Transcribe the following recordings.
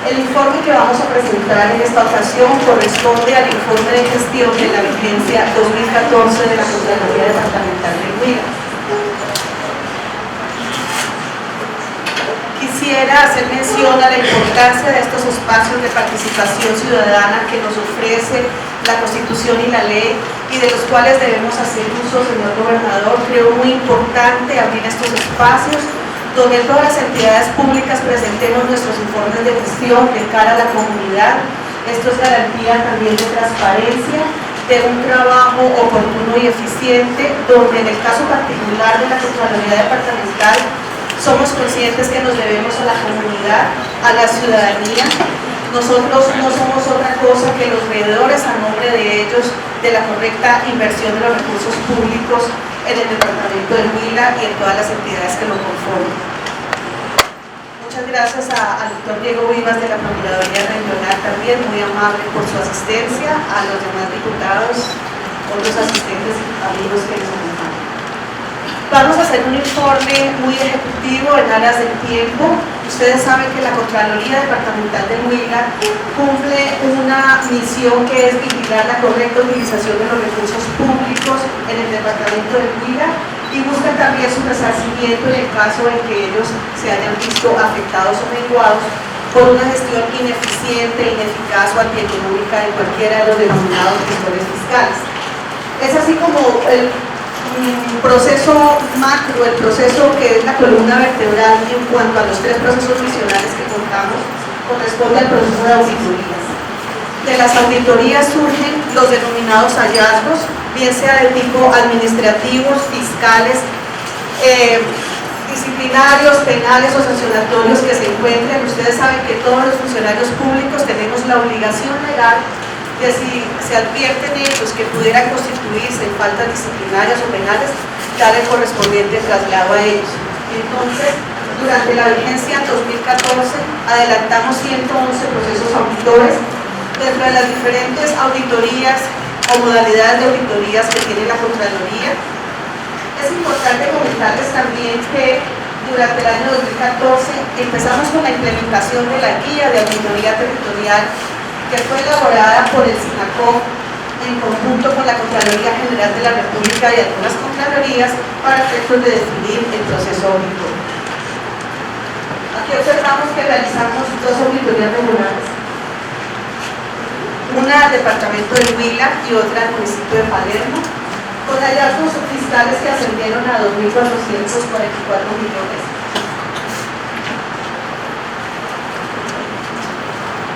El informe que vamos a presentar en esta ocasión corresponde al informe de gestión de la vigencia 2014 de la Contraloría Departamental del Huila. Quisiera hacer mención a la importancia de estos espacios de participación ciudadana que nos ofrece la Constitución y la ley y de los cuales debemos hacer uso, señor gobernador. Creo muy importante abrir estos espacios donde todas las entidades públicas presentemos nuestros informes de gestión de cara a la comunidad. Esto es garantía también de transparencia, de un trabajo oportuno y eficiente, donde en el caso particular de la Contraloría Departamental somos conscientes que nos debemos a la comunidad, a la ciudadanía. Nosotros no somos otra cosa que los veedores a nombre de ellos de la correcta inversión de los recursos públicos en el departamento del Huila y en todas las entidades que lo conforman. Muchas gracias al doctor Diego Vivas de la Procuraduría Regional, también muy amable por su asistencia, a los demás diputados, otros asistentes, amigos que nos acompañan. Vamos a hacer un informe muy ejecutivo en aras del tiempo. Ustedes saben que la Contraloría Departamental del Huila cumple una misión que es vigilar la correcta utilización de los recursos públicos en el departamento del Huila y busca también su resarcimiento en el caso en que ellos se hayan visto afectados o menguados por una gestión ineficiente, ineficaz o antieconómica de cualquiera de los denominados gestores fiscales. Es así como el proceso macro, el proceso que es la columna vertebral en cuanto a los tres procesos misionales que contamos, corresponde al proceso de auditorías. De las auditorías surgen los denominados hallazgos, bien sea de tipo administrativos, fiscales, disciplinarios, penales o sancionatorios que se encuentren. Ustedes saben que todos los funcionarios públicos tenemos la obligación legal que si se advierten ellos que pudieran constituirse en faltas disciplinarias o penales, dar el correspondiente traslado a ellos. Entonces, durante la vigencia 2014, adelantamos 111 procesos auditores. Dentro de las diferentes auditorías o modalidades de auditorías que tiene la Contraloría, es importante comentarles también que durante el año 2014 empezamos con la implementación de la guía de auditoría territorial que fue elaborada por el SINACOP en conjunto con la Contraloría General de la República y algunas Contralorías para efectos de definir el proceso auditor. Aquí observamos que realizamos dos auditorías regulares, una al departamento de Huila y otra al municipio de Palermo, con hallazgos fiscales que ascendieron a 2.444 millones.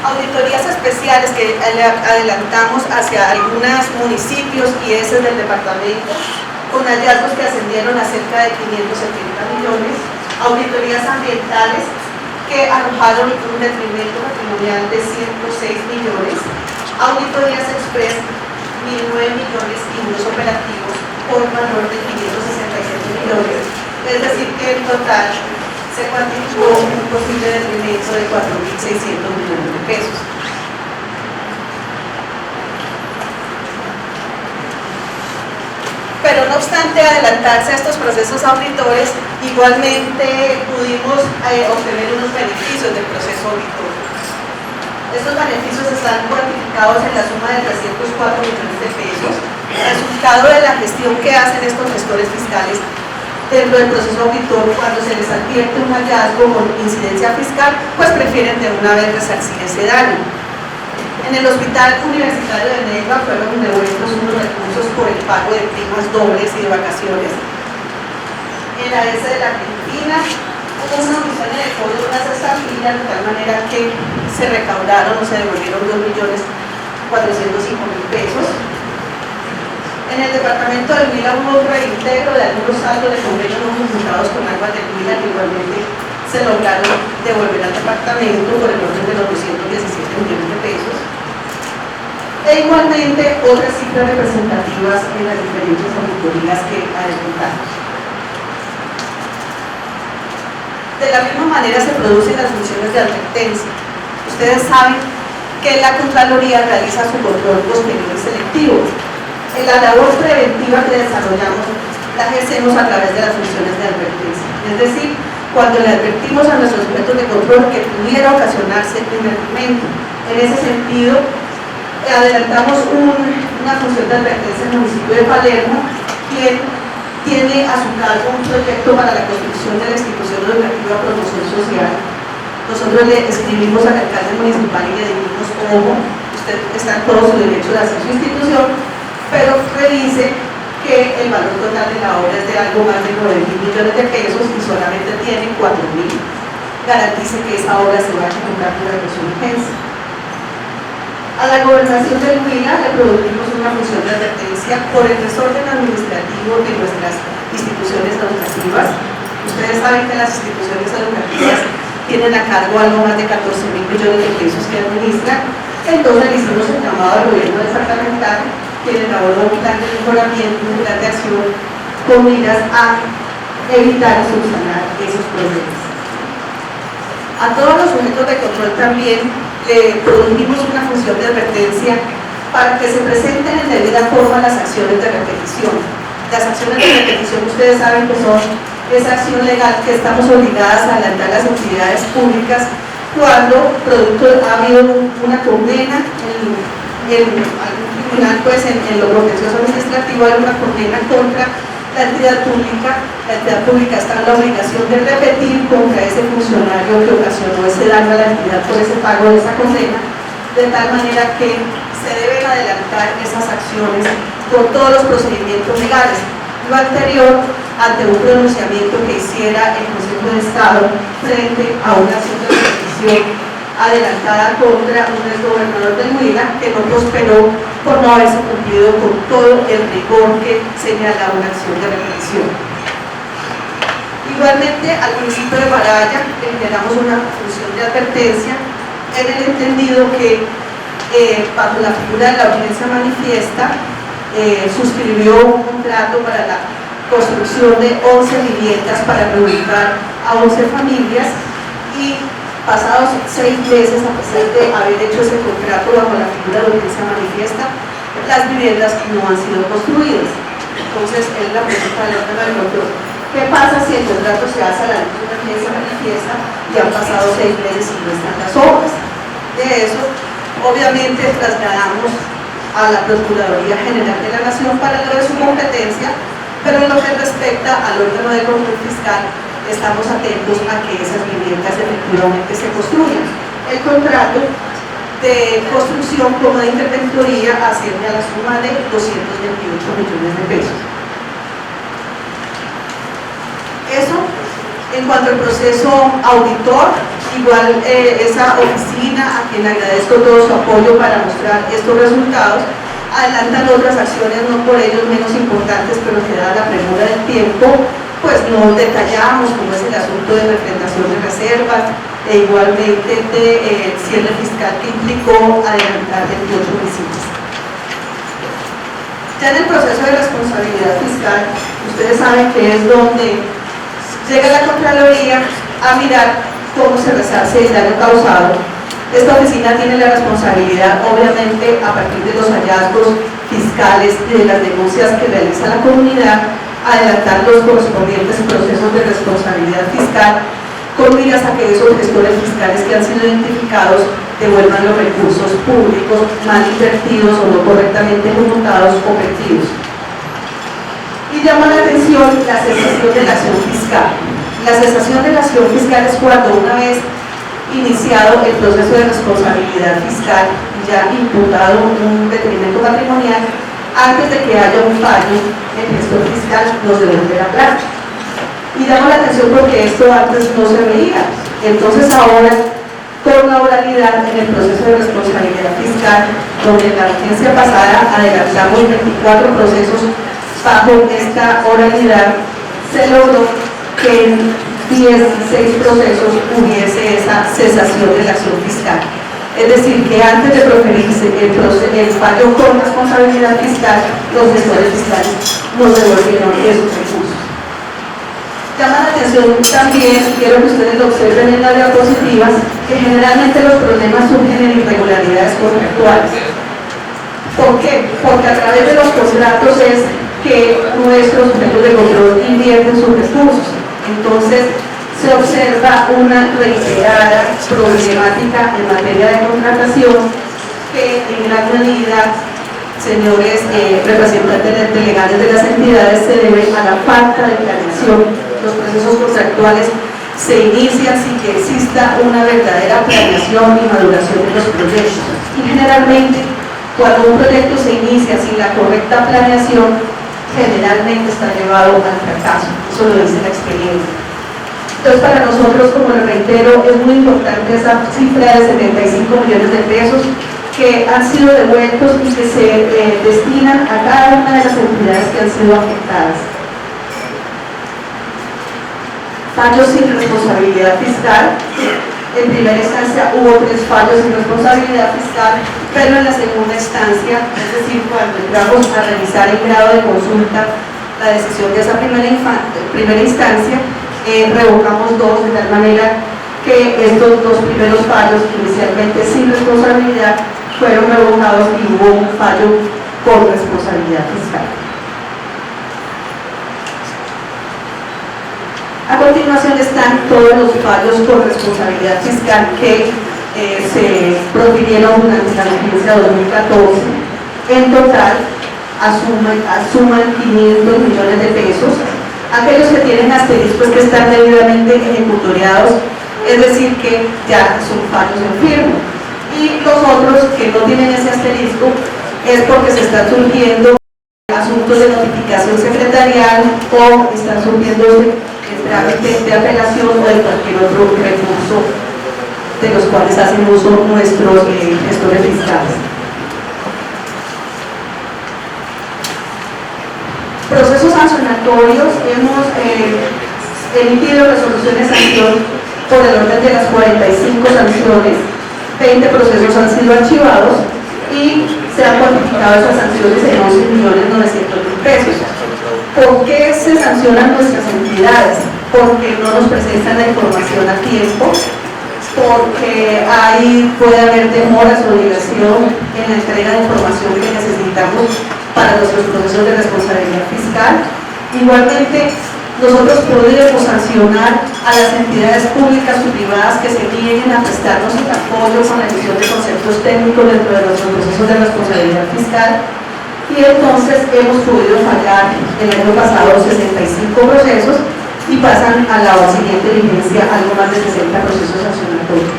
Auditorías especiales que adelantamos hacia algunos municipios y ese del departamento, con hallazgos que ascendieron a cerca de 570 millones, auditorías ambientales que arrojaron un detrimento patrimonial de 106 millones, auditorías express 1.009 millones y unos operativos por valor de 567 millones, es decir que en total se cuantificó un posible detrimento de 4.600 millones de pesos. Pero no obstante adelantarse a estos procesos auditores, igualmente pudimos obtener unos beneficios del proceso auditor. Estos beneficios están cuantificados en la suma de 304 millones de pesos, resultado de la gestión que hacen estos gestores fiscales dentro del proceso auditor. Cuando se les advierte un hallazgo con incidencia fiscal, pues prefieren de una vez resarcir ese daño. En el Hospital Universitario de Neiva fueron devueltos unos recursos por el pago de primas dobles y de vacaciones. En la ES de la Argentina hubo una omisión en el cobro de unas estampillas, de tal manera que se recaudaron o se devolvieron 2.405.000 pesos. En el departamento del Huila hubo un reintegro de algunos saldos de convenios no conjuntados con Aguas del Huila que igualmente se lograron devolver al departamento por el orden de los 217 millones de pesos. E igualmente otras cifras representativas en las diferentes auditorías que adelantamos. De la misma manera se producen las funciones de advertencia. Ustedes saben que la Contraloría realiza su control posterior y selectivo. En la labor preventiva que desarrollamos la ejercemos a través de las funciones de advertencia. Es decir, cuando le advertimos a nuestros sujetos de control que pudiera ocasionarse un incremento. En ese sentido, adelantamos una función de advertencia en el municipio de Palermo, quien tiene a su cargo un proyecto para la construcción de la institución educativa Promoción Social. Nosotros le escribimos al alcalde municipal y le dijimos: ojo, usted está en todo su derecho de hacer su institución, pero revise que el valor total de la obra es de algo más de 9.000 millones de pesos y solamente tiene 4.000. Garantice que esa obra se va a ejecutar durante su vigencia. A la gobernación del Huila le produjimos una función de advertencia por el desorden administrativo de nuestras instituciones educativas. Ustedes saben que las instituciones educativas tienen a cargo algo más de 14.000 millones de pesos que administran. Entonces le hicimos el llamado al gobierno departamental, que elaboró un plan de mejoramiento, un plan de acción con miras a evitar y solucionar esos problemas. A todos los sujetos de control también le produjimos una función de advertencia para que se presenten en debida forma las acciones de repetición. Las acciones de repetición, ustedes saben que son esa acción legal que estamos obligadas a adelantar las entidades públicas cuando producto ha habido una condena en algún tribunal, pues en lo contencioso administrativo hay una condena contra la entidad pública. La entidad pública está en la obligación de repetir contra ese funcionario que ocasionó ese daño a la entidad por ese pago de esa condena, de tal manera que se deben adelantar esas acciones por todos los procedimientos legales. Lo anterior, ante un pronunciamiento que hiciera el Consejo de Estado frente a una acción de repetición adelantada contra un exgobernador del Huila, que no prosperó por no haberse cumplido con todo el rigor que señala una acción de repetición. Igualmente, al municipio de Baraya le generamos una función de advertencia en el entendido que bajo la figura de la audiencia manifiesta suscribió un contrato para la construcción de 11 viviendas para reubicar a 11 familias y pasados 6 meses, a pesar de haber hecho ese contrato bajo la figura de audiencia manifiesta, las viviendas no han sido construidas. Entonces, es la pregunta del órgano del control: ¿qué pasa si el contrato se hace a la luz de una audiencia manifiesta y han pasado 6 meses y no están las obras? De eso, obviamente, trasladamos a la Procuraduría General de la Nación para lo de su competencia, pero en lo que respecta al órgano de control fiscal, estamos atentos a que esas viviendas efectivamente se construyan. El contrato de construcción como de interventoría asciende a la suma de 228 millones de pesos. Eso en cuanto al proceso auditor. Igual esa oficina, a quien agradezco todo su apoyo para mostrar estos resultados, adelantan otras acciones, no por ellos menos importantes, pero que dada la premura del tiempo, pues no detallamos, como es el asunto de refrendación de reservas, e igualmente de cierre fiscal que implicó adelantar 28 visitas. Ya en el proceso de responsabilidad fiscal, ustedes saben que es donde llega la Contraloría a mirar cómo se resarce el daño causado. Esta oficina tiene la responsabilidad, obviamente, a partir de los hallazgos fiscales y de las denuncias que realiza la comunidad, adelantar los correspondientes procesos de responsabilidad fiscal con miras a que esos gestores fiscales que han sido identificados devuelvan los recursos públicos mal invertidos o no correctamente ejecutados o perdidos. Y llama la atención la cesación de la acción fiscal. La cesación de la acción fiscal es cuando, una vez iniciado el proceso de responsabilidad fiscal y ya imputado un detrimento patrimonial, antes de que haya un fallo, el gestor fiscal nos devuelve la plata. Y llama la atención porque esto antes no se veía. Entonces ahora, con la oralidad en el proceso de responsabilidad fiscal, donde en la vigencia pasada adelantamos 24 procesos bajo esta oralidad, se logró que en 16 procesos hubiese esa cesación de la acción fiscal. Es decir, que antes de proferirse el fallo con responsabilidad fiscal, los gestores fiscales nos devolvieron esos recursos. Llama la atención también, quiero que ustedes lo observen en las diapositivas, que generalmente los problemas surgen en irregularidades contractuales. ¿Por qué? Porque a través de los contratos es que nuestros sujetos de control invierten sus recursos. Entonces, se se observa una reiterada problemática en materia de contratación que en gran medida, señores representantes legales de las entidades, se debe a la falta de planeación. Los procesos contractuales se inician sin que exista una verdadera planeación y maduración de los proyectos. Y generalmente, cuando un proyecto se inicia sin la correcta planeación, generalmente está llevado al fracaso. Eso lo dice la experiencia. Entonces, para nosotros, como les reitero, es muy importante esa cifra de 75 millones de pesos que han sido devueltos y que se destinan a cada una de las entidades que han sido afectadas. Fallos sin responsabilidad fiscal. En primera instancia hubo 3 fallos sin responsabilidad fiscal, pero en la segunda instancia, es decir, cuando entramos a revisar el grado de consulta, la decisión de esa primera instancia, revocamos 2, de tal manera que estos 2 primeros fallos, inicialmente sin responsabilidad, fueron revocados y hubo un fallo con responsabilidad fiscal. A continuación están todos los fallos con responsabilidad fiscal que se profirieron durante la vigencia 2014. En total, asuman 500 millones de pesos. Aquellos que tienen asteriscos que están debidamente ejecutoriados, es decir, que ya son fallos en firme. Y los otros que no tienen ese asterisco es porque se están surgiendo asuntos de notificación secretarial o están surgiendo trámite de apelación o de cualquier otro recurso de los cuales hacen uso nuestros gestores fiscales. Procesos sancionatorios. Hemos emitido resoluciones de sanción por el orden de las 45 sanciones, 20 procesos han sido archivados y se han cuantificado esas sanciones en 11.900.000 pesos. ¿Por qué se sancionan nuestras entidades? Porque no nos presentan la información a tiempo, porque puede haber demoras o dilación en la entrega de información que necesitamos para nuestros procesos de responsabilidad fiscal. Igualmente, nosotros podríamos sancionar a las entidades públicas o privadas que se nieguen a prestarnos el apoyo con la emisión de conceptos técnicos dentro de nuestros procesos de responsabilidad fiscal. Y entonces hemos podido fallar el año pasado 65 procesos y pasan a la siguiente vigencia algo más de 60 procesos sancionatorios.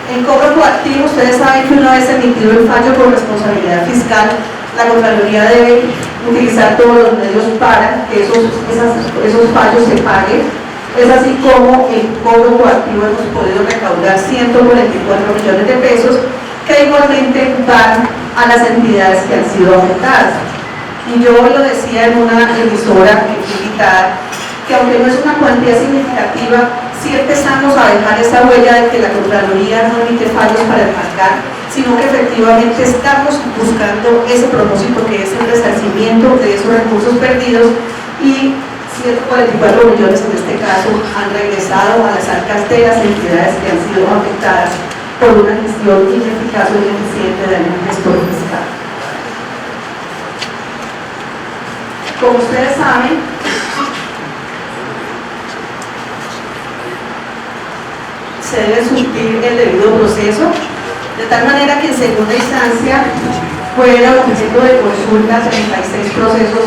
En cobro coactivo, ustedes saben que una vez emitido el fallo por responsabilidad fiscal, la Contraloría debe utilizar todos los medios para que esos fallos se paguen. Es así como en cobro coactivo hemos podido recaudar 144 millones de pesos que igualmente van a las entidades que han sido afectadas. Y yo lo decía en una emisora invitada, que aunque no es una cuantía significativa, sí empezamos a dejar esa huella de que la Contraloría no emite fallos para enmarcar, sino que efectivamente estamos buscando ese propósito que es el resarcimiento de esos recursos perdidos, y 144 millones en este caso han regresado a las arcas de las entidades que han sido afectadas por una gestión ineficaz o ineficiente de algún gestor fiscal. Como ustedes saben, se debe surtir el debido proceso, de tal manera que en segunda instancia fueron objeto de consulta 36 procesos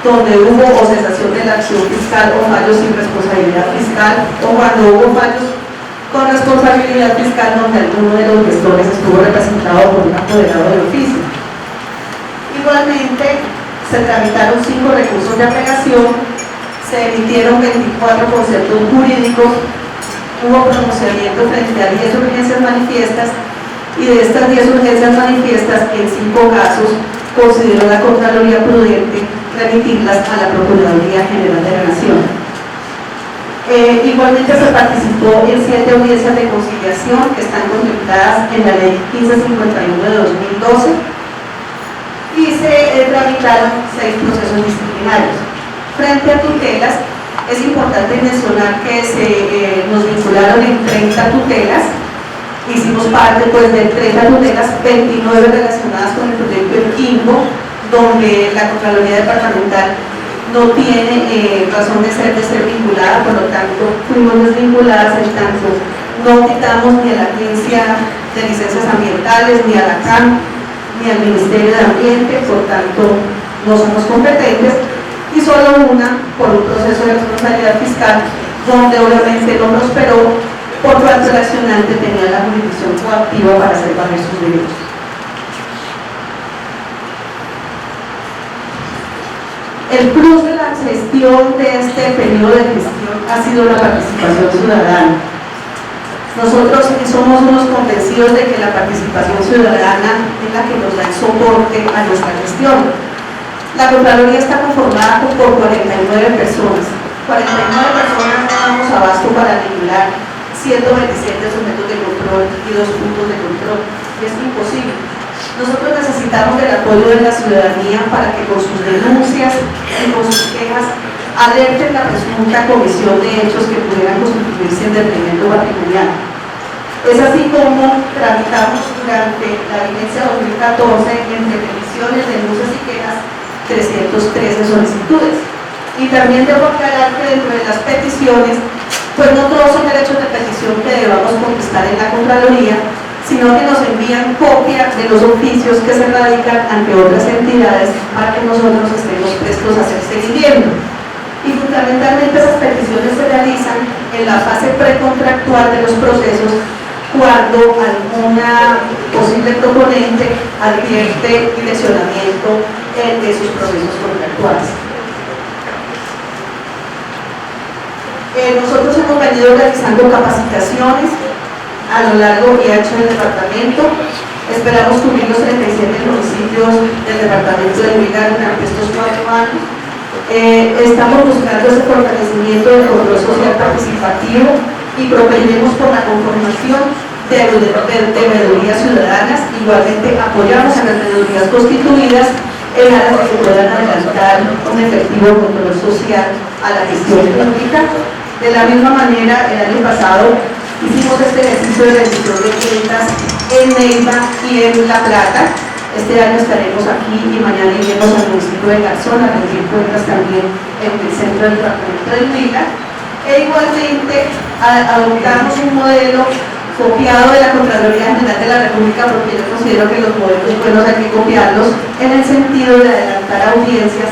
donde hubo o cesación de la acción fiscal o fallos sin responsabilidad fiscal, o cuando hubo fallos con responsabilidad fiscal donde alguno de los gestores estuvo representado por un apoderado del oficio. Igualmente, se tramitaron 5 recursos de apelación, se emitieron 24 conceptos jurídicos, hubo pronunciamiento frente a 10 urgencias manifiestas, y de estas 10 urgencias manifiestas, en 5 casos, consideró la Contraloría prudente remitirlas a la Procuraduría General de la Nación. Igualmente se participó en 7 audiencias de conciliación que están contempladas en la Ley 1551 de 2012 y se tramitaron 6 procesos disciplinarios. Frente a tutelas, es importante mencionar que nos vincularon en 30 tutelas, hicimos parte pues de 30 tutelas, 29 relacionadas con el proyecto El Quimbo, donde la Contraloría Departamental no tiene razón de ser vinculada, por lo tanto fuimos desvinculadas, en tanto no quitamos ni a la Agencia de Licencias Ambientales, ni a la CAM, ni al Ministerio de Ambiente, por tanto no somos competentes, y solo una por un proceso de responsabilidad fiscal, donde obviamente no prosperó, por cuanto el accionante tenía la jurisdicción coactiva para hacer valer sus derechos. El plus de la gestión de este periodo de gestión ha sido la participación ciudadana. Nosotros somos unos convencidos de que la participación ciudadana es la que nos da el soporte a nuestra gestión. La Contraloría está conformada por 49 personas. 49 personas no damos abasto para regular 127 sujetos de control y 2 puntos de control. Es imposible. Nosotros necesitamos del apoyo de la ciudadanía para que con sus denuncias y con sus quejas alerten la presunta comisión de hechos que pudieran constituirse en detrimento patrimonial. Es así como tramitamos durante la vigencia 2014 entre peticiones, denuncias y quejas 313 solicitudes. Y también debo aclarar que dentro de las peticiones, pues no todos son derechos de petición que debamos contestar en la Contraloría, sino que nos envían copia de los oficios que se radican ante otras entidades para que nosotros estemos prestos a hacer seguimiento. Y fundamentalmente esas peticiones se realizan en la fase precontractual de los procesos, cuando alguna posible proponente advierte lesionamiento de sus procesos contractuales. Nosotros hemos venido realizando capacitaciones a lo largo y ancho del departamento. Esperamos cubrir los 37 municipios del departamento de Huila durante estos 4 años. Estamos buscando ese fortalecimiento del control social participativo y propendemos por la conformación de veedurías ciudadanas. Igualmente apoyamos a las veedurías constituidas en aras de que puedan adelantar un efectivo control social a la gestión pública. De la misma manera, el año pasado hicimos este ejercicio de rendición de cuentas en Neiva y en La Plata. Este año estaremos aquí y mañana iremos al municipio de Garzón a rendir cuentas también en el centro del departamento de Huila. E igualmente adoptamos un modelo copiado de la Contraloría General de la República, porque yo considero que los modelos buenos hay que copiarlos en el sentido de adelantar audiencias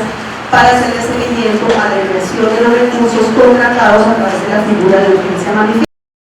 para hacerle seguimiento a la inversión de los recursos contratados a través de la figura de urgencia manifiesta.